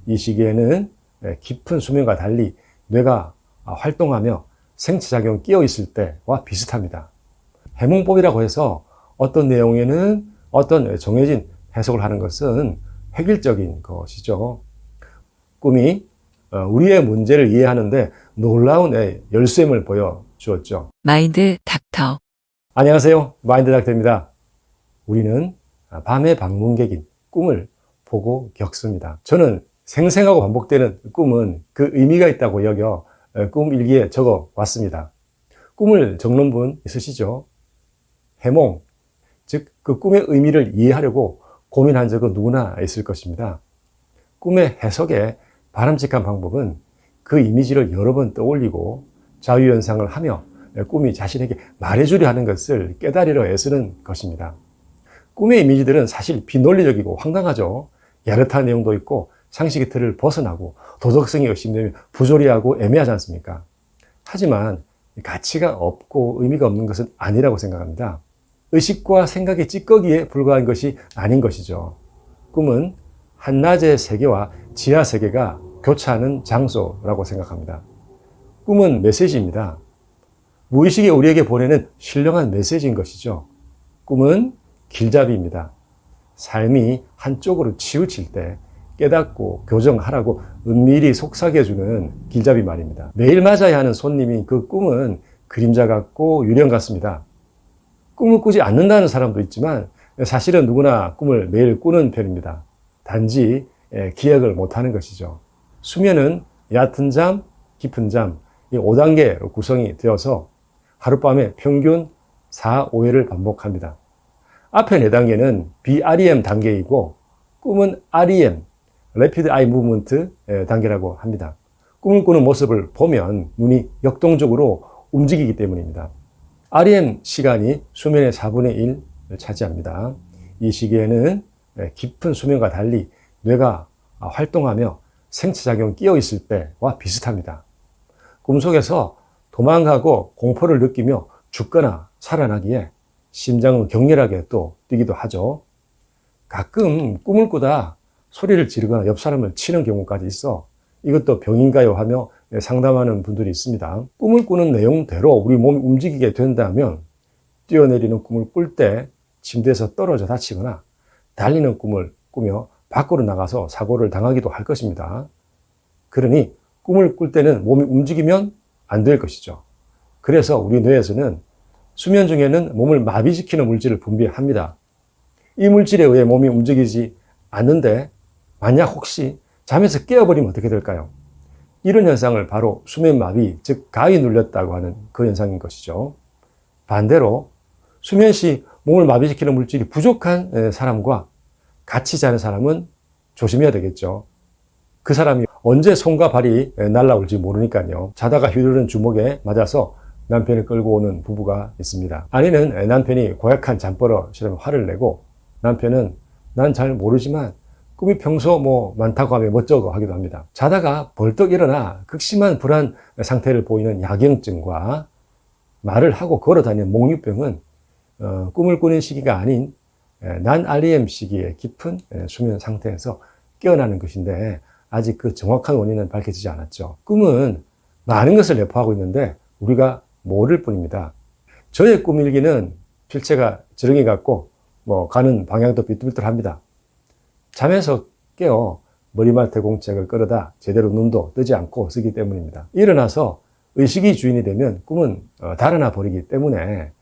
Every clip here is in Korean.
이 시기에는 깊은 수면과 달리 뇌가 활동하며 생체작용이 끼어 있을 때와 비슷합니다. 해몽법이라고 해서 어떤 내용에는 어떤 정해진 해석을 하는 것은 획일적인 것이죠. 꿈이 우리의 문제를 이해하는데 놀라운 열쇠임을 보여주었죠. 마인드 닥터. 안녕하세요. 마인드 닥터입니다. 우리는 밤의 방문객인 꿈을 보고 겪습니다. 저는 생생하고 반복되는 꿈은 그 의미가 있다고 여겨 꿈 일기에 적어 왔습니다. 꿈을 적는 분 있으시죠? 해몽, 즉 그 꿈의 의미를 이해하려고 고민한 적은 누구나 있을 것입니다. 꿈의 해석에 바람직한 방법은 그 이미지를 여러 번 떠올리고 자유연상을 하며 꿈이 자신에게 말해주려 하는 것을 깨달으려 애쓰는 것입니다. 꿈의 이미지들은 사실 비논리적이고 황당하죠. 야릇한 내용도 있고 상식의 틀을 벗어나고 도덕성이 의심되며 부조리하고 애매하지 않습니까? 하지만 가치가 없고 의미가 없는 것은 아니라고 생각합니다. 의식과 생각의 찌꺼기에 불과한 것이 아닌 것이죠. 꿈은 한낮의 세계와 지하 세계가 교차하는 장소라고 생각합니다. 꿈은 메시지입니다. 무의식이 우리에게 보내는 신령한 메시지인 것이죠. 꿈은 길잡이입니다. 삶이 한쪽으로 치우칠 때 깨닫고 교정하라고 은밀히 속삭여주는 길잡이 말입니다. 매일 맞아야 하는 손님인 그 꿈은 그림자 같고 유령 같습니다. 꿈을 꾸지 않는다는 사람도 있지만 사실은 누구나 꿈을 매일 꾸는 편입니다. 단지 기억을 못하는 것이죠. 수면은 얕은 잠, 깊은 잠, 이 5단계로 구성이 되어서 하룻밤에 평균 4, 5회를 반복합니다. 앞에 4단계는 BREM 단계이고 꿈은 REM, Rapid Eye Movement 단계라고 합니다. 꿈을 꾸는 모습을 보면 눈이 역동적으로 움직이기 때문입니다. REM 시간이 수면의 4분의 1을 차지합니다. 이 시기에는 깊은 수면과 달리 뇌가 활동하며 생체작용이 끼어 있을 때와 비슷합니다. 꿈속에서 도망가고 공포를 느끼며 죽거나 살아나기에 심장은 격렬하게 또 뛰기도 하죠. 가끔 꿈을 꾸다 소리를 지르거나 옆 사람을 치는 경우까지 있어 이것도 병인가요 하며 상담하는 분들이 있습니다. 꿈을 꾸는 내용대로 우리 몸이 움직이게 된다면 뛰어내리는 꿈을 꿀 때 침대에서 떨어져 다치거나 달리는 꿈을 꾸며 밖으로 나가서 사고를 당하기도 할 것입니다. 그러니 꿈을 꿀 때는 몸이 움직이면 안 될 것이죠. 그래서 우리 뇌에서는 수면 중에는 몸을 마비시키는 물질을 분비합니다. 이 물질에 의해 몸이 움직이지 않는데 만약 혹시 잠에서 깨어버리면 어떻게 될까요? 이런 현상을 바로 수면마비, 즉 가위 눌렸다고 하는 그 현상인 것이죠. 반대로 수면 시 몸을 마비시키는 물질이 부족한 사람과 같이 자는 사람은 조심해야 되겠죠. 그 사람이 언제 손과 발이 날아올지 모르니까요. 자다가 휘두르는 주먹에 맞아서 남편을 끌고 오는 부부가 있습니다. 아내는 남편이 고약한 잠버릇이라며 화를 내고 남편은 난 잘 모르지만 꿈이 평소 많다고 하며 멋쩍어 하기도 합니다. 자다가 벌떡 일어나 극심한 불안 상태를 보이는 야경증과 말을 하고 걸어다니는 몽유병은 꿈을 꾸는 시기가 아닌 난-REM 시기의 깊은 수면 상태에서 깨어나는 것인데 아직 그 정확한 원인은 밝혀지지 않았죠. 꿈은 많은 것을 내포하고 있는데 우리가 모를 뿐입니다. 저의 꿈일기는 필체가 지렁이 같고 가는 방향도 삐뚤삐뚤합니다. 잠에서 깨어 머리맡에 공책을 끌어다 제대로 눈도 뜨지 않고 쓰기 때문입니다. 일어나서 의식이 주인이 되면 꿈은 달아나 버리기 때문에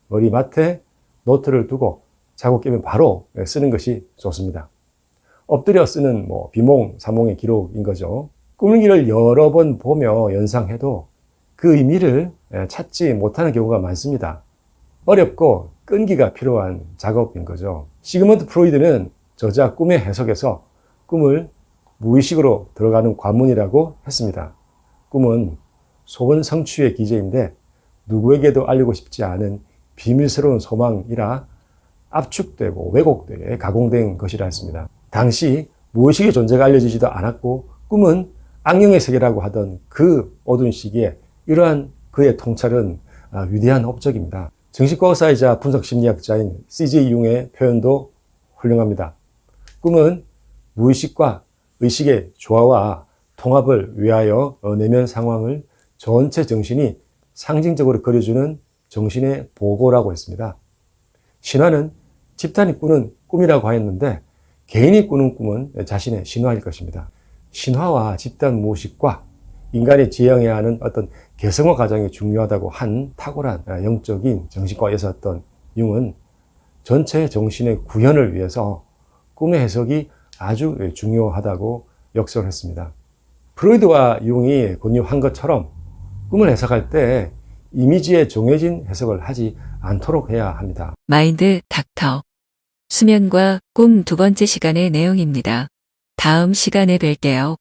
머리맡에 노트를 두고 자고 깨면 바로 쓰는 것이 좋습니다. 엎드려 쓰는 비몽사몽의 기록인 거죠. 꿈일기를 여러 번 보며 연상해도 그 의미를 찾지 못하는 경우가 많습니다. 어렵고 끈기가 필요한 작업인 거죠. 시그먼트 프로이드는 저자 꿈의 해석에서 꿈을 무의식으로 들어가는 관문이라고 했습니다. 꿈은 소원 성취의 기제인데 누구에게도 알리고 싶지 않은 비밀스러운 소망이라 압축되고 왜곡되게 가공된 것이라 했습니다. 당시 무의식의 존재가 알려지지도 않았고 꿈은 악령의 세계라고 하던 그 어두운 시기에 이러한 그의 통찰은 위대한 업적입니다. 정신과학사이자 분석심리학자인 C.J. 융의 표현도 훌륭합니다. 꿈은 무의식과 의식의 조화와 통합을 위하여 내면 상황을 전체 정신이 상징적으로 그려주는 정신의 보고라고 했습니다. 신화는 집단이 꾸는 꿈이라고 하였는데 개인이 꾸는 꿈은 자신의 신화일 것입니다. 신화와 집단 무의식과 인간이 지향해야 하는 어떤 개성화 과정이 중요하다고 한 탁월한 영적인 정신과에서였던 융은 전체 정신의 구현을 위해서 꿈의 해석이 아주 중요하다고 역설했습니다. 프로이드와 융이 권유한 것처럼 꿈을 해석할 때 이미지에 정해진 해석을 하지 않도록 해야 합니다. 마인드 닥터. 수면과 꿈 두 번째 시간의 내용입니다. 다음 시간에 뵐게요.